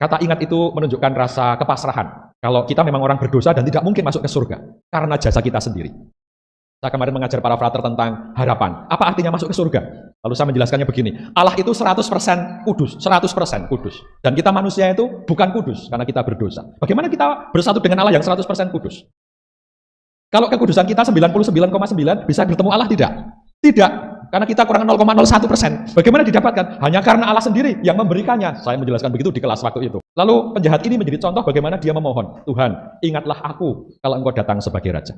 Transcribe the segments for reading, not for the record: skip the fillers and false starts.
Kata ingat itu menunjukkan rasa kepasrahan. Kalau kita memang orang berdosa dan tidak mungkin masuk ke surga karena jasa kita sendiri. Saya kemarin mengajar para frater tentang harapan. Apa artinya masuk ke surga? Lalu saya menjelaskannya begini. Allah itu 100% kudus, 100% kudus. Dan kita manusia itu bukan kudus karena kita berdosa. Bagaimana kita bersatu dengan Allah yang 100% kudus? Kalau kekudusan kita 99,9 bisa bertemu Allah tidak? Tidak. Karena kita kurang 0,01%. Bagaimana didapatkan? Hanya karena Allah sendiri yang memberikannya. Saya menjelaskan begitu di kelas waktu itu. Lalu penjahat ini menjadi contoh bagaimana dia memohon. Tuhan, ingatlah aku kalau engkau datang sebagai Raja.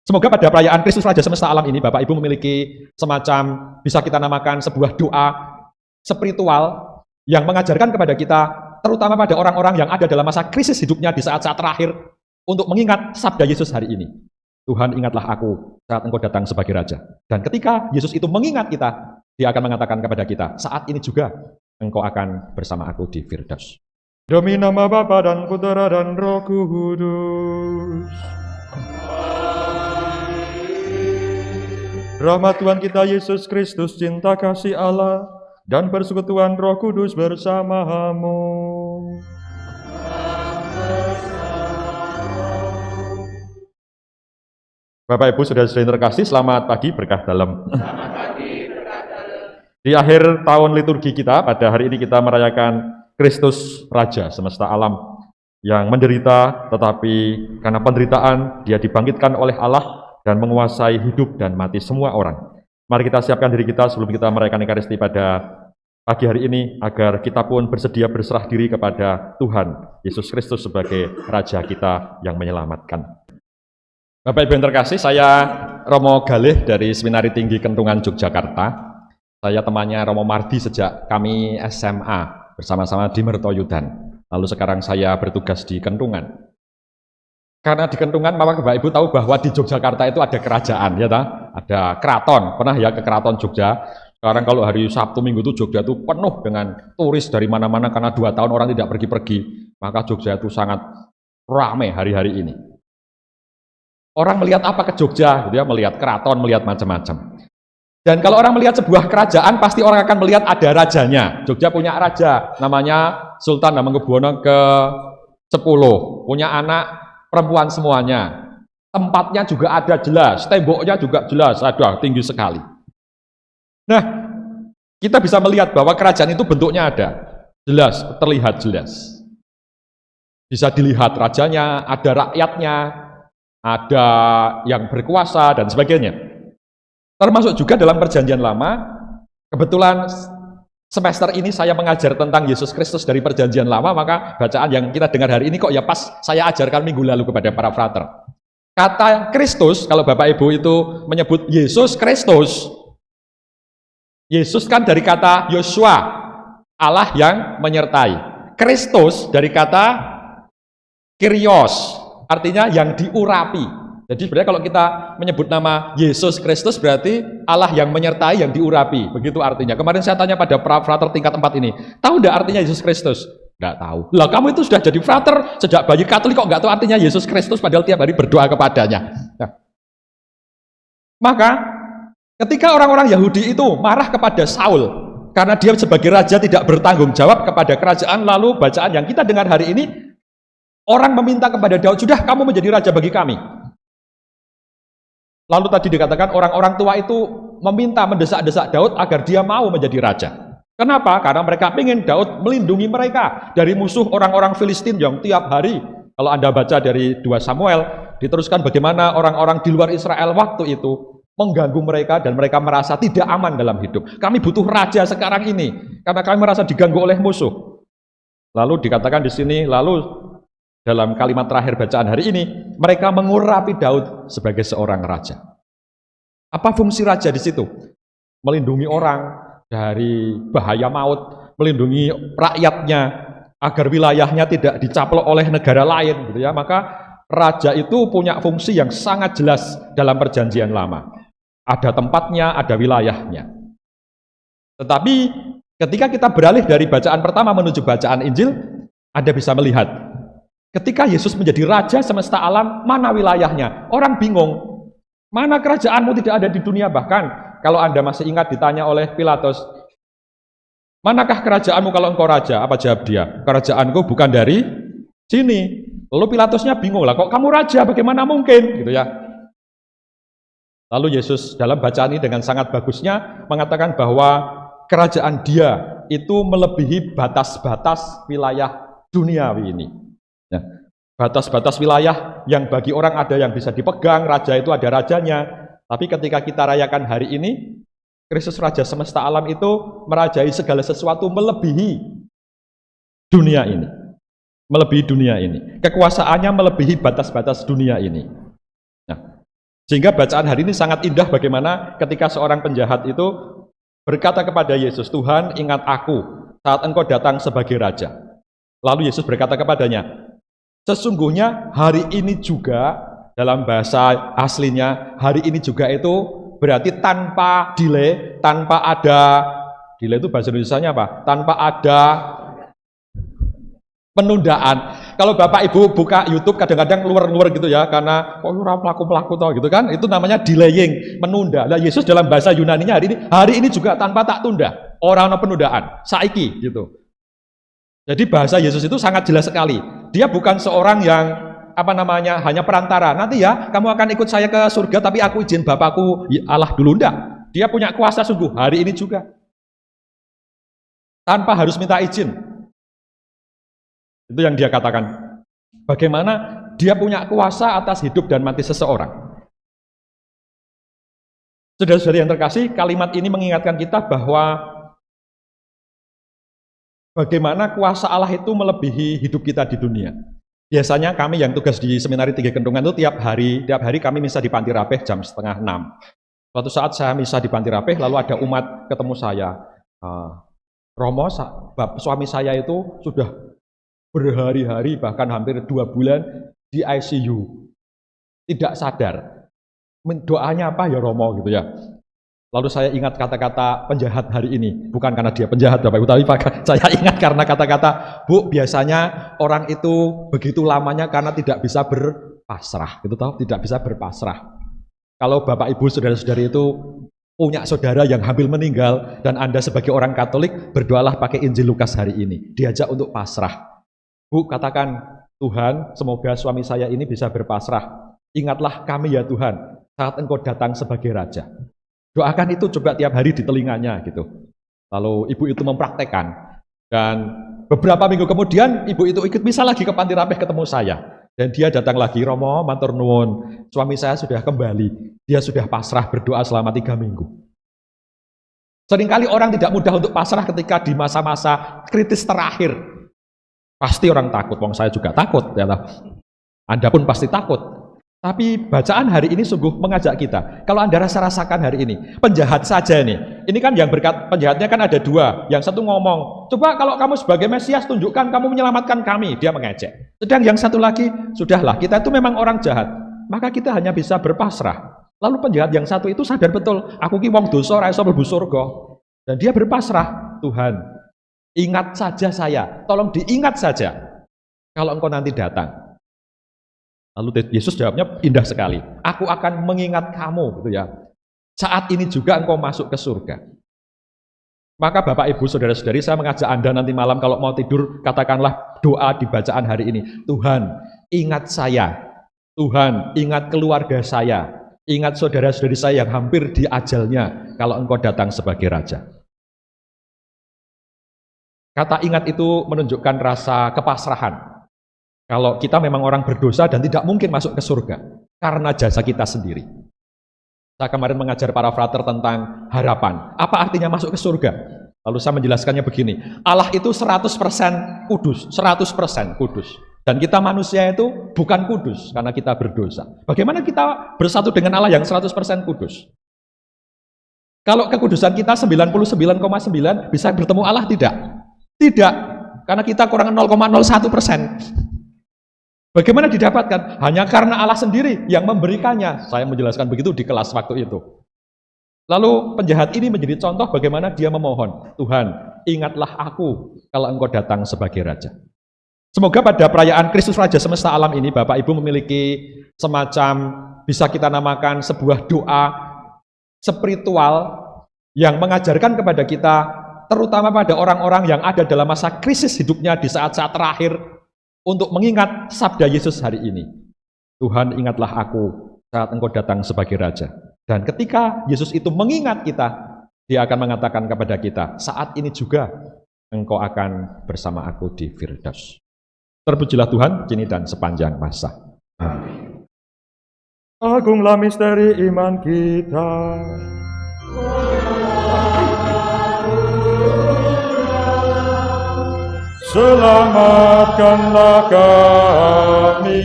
Semoga pada perayaan Kristus Raja semesta alam ini, Bapak Ibu memiliki semacam, bisa kita namakan sebuah doa spiritual yang mengajarkan kepada kita, terutama pada orang-orang yang ada dalam masa krisis hidupnya di saat-saat terakhir, untuk mengingat sabda Yesus hari ini. Tuhan, ingatlah aku saat engkau datang sebagai Raja. Dan ketika Yesus itu mengingat kita, dia akan mengatakan kepada kita, saat ini juga engkau akan bersama aku di Firdaus. Demi nama Bapa dan Putera dan Roh Kudus. Rahmat Tuhan kita Yesus Kristus, cinta kasih Allah, dan persekutuan Roh Kudus bersamamu. Bapak Ibu saudara-saudari terkasih, selamat pagi berkah dalam. Di akhir tahun liturgi kita, pada hari ini kita merayakan Kristus Raja semesta alam yang menderita, tetapi karena penderitaan dia dibangkitkan oleh Allah dan menguasai hidup dan mati semua orang. Mari kita siapkan diri kita sebelum kita merayakan Ekaristi pada pagi hari ini, agar kita pun bersedia berserah diri kepada Tuhan Yesus Kristus sebagai Raja kita yang menyelamatkan. Bapak Ibu yang terkasih, saya Romo Galih dari Seminari Tinggi Kentungan Yogyakarta. Saya temannya Romo Mardi sejak kami SMA bersama-sama di Mertoyudan. Lalu sekarang saya bertugas di Kentungan. Karena di Kentungan, maka Bapak Ibu tahu bahwa di Yogyakarta itu ada kerajaan, ya tak? Ada keraton. Pernah ya ke keraton Jogja? Sekarang kalau hari Sabtu Minggu itu Jogja itu penuh dengan turis dari mana-mana karena 2 tahun orang tidak pergi-pergi. Maka Jogja itu sangat ramai hari-hari ini. Orang melihat apa ke Jogja? Gitu ya, melihat keraton, melihat macam-macam. Dan kalau orang melihat sebuah kerajaan, pasti orang akan melihat ada rajanya. Jogja punya raja, namanya Sultan Hamengkubuwono ke-10. Punya anak perempuan semuanya. Tempatnya juga ada jelas, temboknya juga jelas, ada tinggi sekali. Nah, kita bisa melihat bahwa kerajaan itu bentuknya ada, jelas, terlihat jelas. Bisa dilihat rajanya, ada rakyatnya, ada yang berkuasa dan sebagainya. Termasuk juga dalam Perjanjian Lama. Kebetulan semester ini saya mengajar tentang Yesus Kristus dari Perjanjian Lama, maka bacaan yang kita dengar hari ini kok ya pas saya ajarkan minggu lalu kepada para frater. Kata Kristus, kalau Bapak Ibu itu menyebut Yesus Kristus, Yesus kan dari kata Yosua, Allah yang menyertai. Kristus dari kata Kyrios, artinya yang diurapi. Jadi sebenarnya kalau kita menyebut nama Yesus Kristus berarti Allah yang menyertai, yang diurapi. Begitu artinya. Kemarin saya tanya pada frater tingkat 4 ini, tahu enggak artinya Yesus Kristus? Enggak tahu. Lah kamu itu sudah jadi frater sejak bayi Katolik kok enggak tahu artinya Yesus Kristus padahal tiap hari berdoa kepadanya. Nah. Maka ketika orang-orang Yahudi itu marah kepada Saul karena dia sebagai raja tidak bertanggung jawab kepada kerajaan, lalu bacaan yang kita dengar hari ini, orang meminta kepada Daud, sudah kamu menjadi raja bagi kami. Lalu tadi dikatakan orang-orang tua itu meminta, mendesak-desak Daud agar dia mau menjadi raja. Kenapa? Karena mereka ingin Daud melindungi mereka dari musuh orang-orang Filistin yang tiap hari, kalau Anda baca dari 2 Samuel, diteruskan bagaimana orang-orang di luar Israel waktu itu mengganggu mereka dan mereka merasa tidak aman dalam hidup. Kami butuh raja sekarang ini karena kami merasa diganggu oleh musuh. Lalu dikatakan di sini, lalu dalam kalimat terakhir bacaan hari ini, mereka mengurapi Daud sebagai seorang raja. Apa fungsi raja di situ? Melindungi orang dari bahaya maut, melindungi rakyatnya agar wilayahnya tidak dicaplok oleh negara lain, gitu ya. Maka raja itu punya fungsi yang sangat jelas dalam Perjanjian Lama. Ada tempatnya, ada wilayahnya. Tetapi ketika kita beralih dari bacaan pertama menuju bacaan Injil, Anda bisa melihat ketika Yesus menjadi raja semesta alam, mana wilayahnya? Orang bingung. Mana kerajaanmu tidak ada di dunia? Bahkan kalau Anda masih ingat ditanya oleh Pilatus, Manakah kerajaanmu kalau engkau raja? Apa jawab dia? Kerajaanku bukan dari sini. Lalu Pilatusnya bingung lah, kok kamu raja? Bagaimana mungkin? Gitu ya. Lalu Yesus dalam bacaan ini dengan sangat bagusnya mengatakan bahwa kerajaan dia itu melebihi batas-batas wilayah duniawi ini. Ya. Batas-batas wilayah yang bagi orang ada yang bisa dipegang, raja itu ada rajanya. Tapi ketika kita rayakan hari ini, Kristus Raja semesta alam itu merajai segala sesuatu melebihi dunia ini. Melebihi dunia ini. Kekuasaannya melebihi batas-batas dunia ini. Nah, sehingga bacaan hari ini sangat indah bagaimana ketika seorang penjahat itu berkata kepada Yesus, Tuhan ingat aku saat engkau datang sebagai raja. Lalu Yesus berkata kepadanya, sesungguhnya hari ini juga, dalam bahasa aslinya, hari ini juga itu berarti tanpa delay, tanpa ada, delay itu bahasa Indonesianya apa? Tanpa ada penundaan. Kalau Bapak Ibu buka YouTube kadang-kadang luar-luar gitu ya, karena kok ora pelaku-pelaku toh gitu kan, itu namanya delaying, menunda. Nah, Yesus dalam bahasa Yunaninya hari ini juga tanpa tak tunda. Orang penundaan, saiki gitu. Jadi bahasa Yesus itu sangat jelas sekali. Dia bukan seorang yang hanya perantara. Nanti ya, kamu akan ikut saya ke surga tapi aku izin Bapakku Allah dulu, enggak. Dia punya kuasa sungguh hari ini juga. Tanpa harus minta izin. Itu yang dia katakan. Bagaimana dia punya kuasa atas hidup dan mati seseorang. Saudara-saudari yang terkasih, kalimat ini mengingatkan kita bahwa bagaimana kuasa Allah itu melebihi hidup kita di dunia. Biasanya kami yang tugas di Seminari Tiga Kentungan itu tiap hari kami misa di Panti Rapih jam 5:30. Suatu saat saya misa di Panti Rapih, lalu ada umat ketemu saya. Romo, suami saya itu sudah berhari-hari, bahkan hampir 2 bulan di ICU. Tidak sadar. Doanya apa ya Romo gitu ya. Lalu saya ingat kata-kata penjahat hari ini. Bukan karena dia penjahat Bapak Ibu, tapi saya ingat karena kata-kata, Bu, biasanya orang itu begitu lamanya karena tidak bisa berpasrah. Gitu tahu? Tidak bisa berpasrah. Kalau Bapak Ibu, saudara-saudari itu punya saudara yang hampir meninggal dan Anda sebagai orang Katolik, berdoalah pakai Injil Lukas hari ini. Diajak untuk pasrah. Bu, katakan, Tuhan, semoga suami saya ini bisa berpasrah. Ingatlah kami ya Tuhan, saat Engkau datang sebagai Raja. Doakan itu coba tiap hari di telinganya gitu. Lalu ibu itu mempraktekkan. Dan beberapa minggu kemudian ibu itu ikut misa lagi ke Panti Rapih ketemu saya. Dan dia datang lagi, Romo, matur nuwun, suami saya sudah kembali. Dia sudah pasrah berdoa selama 3 minggu. Seringkali orang tidak mudah untuk pasrah ketika di masa-masa kritis terakhir. Pasti orang takut, wong saya juga takut. Ya, Anda pun pasti takut. Tapi bacaan hari ini sungguh mengajak kita. Kalau Anda rasakan hari ini, penjahat saja nih. Ini kan yang penjahatnya kan ada 2. Yang satu ngomong, coba kalau kamu sebagai Mesias tunjukkan kamu menyelamatkan kami. Dia mengejek. Sedang yang satu lagi, sudahlah kita itu memang orang jahat. Maka kita hanya bisa berpasrah. Lalu penjahat yang satu itu sadar betul, aku ki wong dosa ora iso mlebu surga. Dan dia berpasrah, Tuhan, ingat saja saya. Tolong diingat saja. Kalau engkau nanti datang. Lalu Yesus jawabnya indah sekali. Aku akan mengingat kamu, gitu ya. Saat ini juga engkau masuk ke surga. Maka Bapak Ibu Saudara-saudari, saya mengajak Anda nanti malam kalau mau tidur, katakanlah doa di bacaan hari ini. Tuhan, ingat saya. Tuhan, ingat keluarga saya. Ingat saudara-saudari saya yang hampir di ajalnya kalau engkau datang sebagai Raja. Kata ingat itu menunjukkan rasa kepasrahan. Kalau kita memang orang berdosa dan tidak mungkin masuk ke surga karena jasa kita sendiri. Saya kemarin mengajar para frater tentang harapan. Apa artinya masuk ke surga? Lalu saya menjelaskannya begini. Allah itu 100% kudus, 100% kudus. Dan kita manusia itu bukan kudus karena kita berdosa. Bagaimana kita bersatu dengan Allah yang 100% kudus? Kalau kekudusan kita 99,9 bisa bertemu Allah tidak? Tidak. Karena kita kurang 0,01%. Bagaimana didapatkan? Hanya karena Allah sendiri yang memberikannya. Saya menjelaskan begitu di kelas waktu itu. Lalu penjahat ini menjadi contoh bagaimana dia memohon, Tuhan, ingatlah aku kalau engkau datang sebagai Raja. Semoga pada perayaan Kristus Raja semesta alam ini, Bapak Ibu memiliki semacam, bisa kita namakan sebuah doa spiritual yang mengajarkan kepada kita terutama pada orang-orang yang ada dalam masa krisis hidupnya di saat-saat terakhir, untuk mengingat sabda Yesus hari ini. Tuhan, ingatlah aku saat Engkau datang sebagai Raja. Dan ketika Yesus itu mengingat kita, Dia akan mengatakan kepada kita, saat ini juga Engkau akan bersama aku di Firdaus. Terpujilah Tuhan, kini dan sepanjang masa. Amin. Agunglah misteri iman kita. Selamatkanlah kami,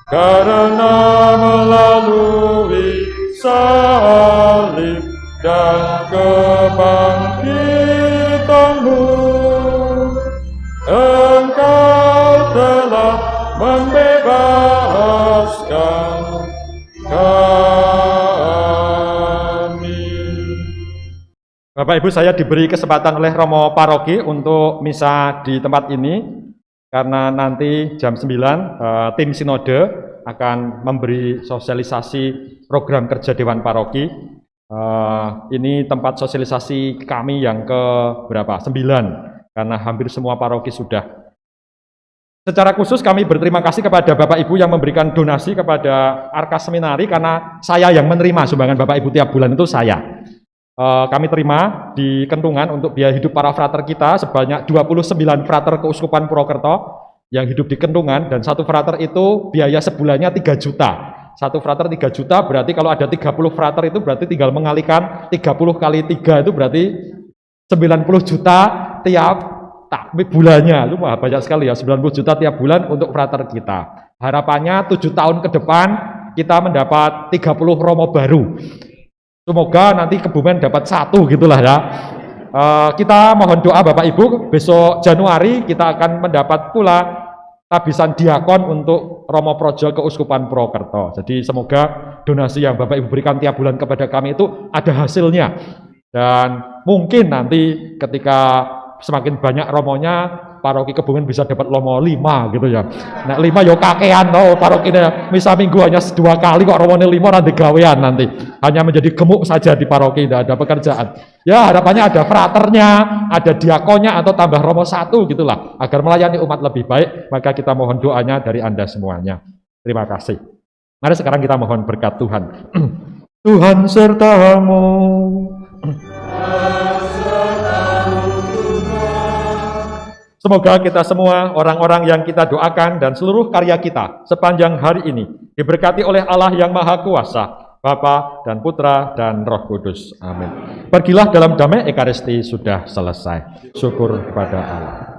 karena melalui salib dan kebangkitan-Mu, Engkau telah membebaskan kami. Bapak Ibu, saya diberi kesempatan oleh Romo Paroki untuk misa di tempat ini, karena nanti jam 9 tim sinode akan memberi sosialisasi program kerja Dewan Paroki. Ini tempat sosialisasi kami yang ke berapa? 9, karena hampir semua paroki sudah. Secara khusus kami berterima kasih kepada Bapak Ibu yang memberikan donasi kepada Arka Seminari, karena saya yang menerima sumbangan Bapak Ibu tiap bulan itu saya. Kami terima di kentungan untuk biaya hidup para frater kita sebanyak 29 frater Keuskupan Purwokerto yang hidup di kentungan, dan satu frater itu biaya sebulannya 3 juta. Satu frater 3 juta, berarti kalau ada 30 frater itu berarti tinggal mengalikan 30 kali 3 itu berarti 90 juta tiap bulannya. Lu banyak sekali ya, 90 juta tiap bulan untuk frater kita. Harapannya 7 tahun ke depan kita mendapat 30 romo baru. Semoga nanti Kebumen dapat 1 gitulah ya. Kita mohon doa Bapak Ibu, besok Januari kita akan mendapat pula tabisan diakon untuk Romo Projo Keuskupan Purwokerto. Jadi semoga donasi yang Bapak Ibu berikan tiap bulan kepada kami itu ada hasilnya. Dan mungkin nanti ketika semakin banyak romonya, paroki Kebumen bisa dapat romo 5 gitu ya. Nah 5 yo kakean no, paroki ini misa minggu hanya 2 kali kok romone 5 nanti gawean nanti. Hanya menjadi gemuk saja di paroki, tidak ada pekerjaan. Ya harapannya ada fraternya, ada diakonnya, atau tambah romo 1 gitulah, agar melayani umat lebih baik. Maka kita mohon doanya dari Anda semuanya. Terima kasih. Mari sekarang kita mohon berkat Tuhan. Tuhan sertamu. Semoga kita semua, orang-orang yang kita doakan dan seluruh karya kita sepanjang hari ini diberkati oleh Allah yang Maha Kuasa, Bapa dan Putra dan Roh Kudus. Amin. Pergilah dalam damai, Ekaristi sudah selesai. Syukur kepada Allah.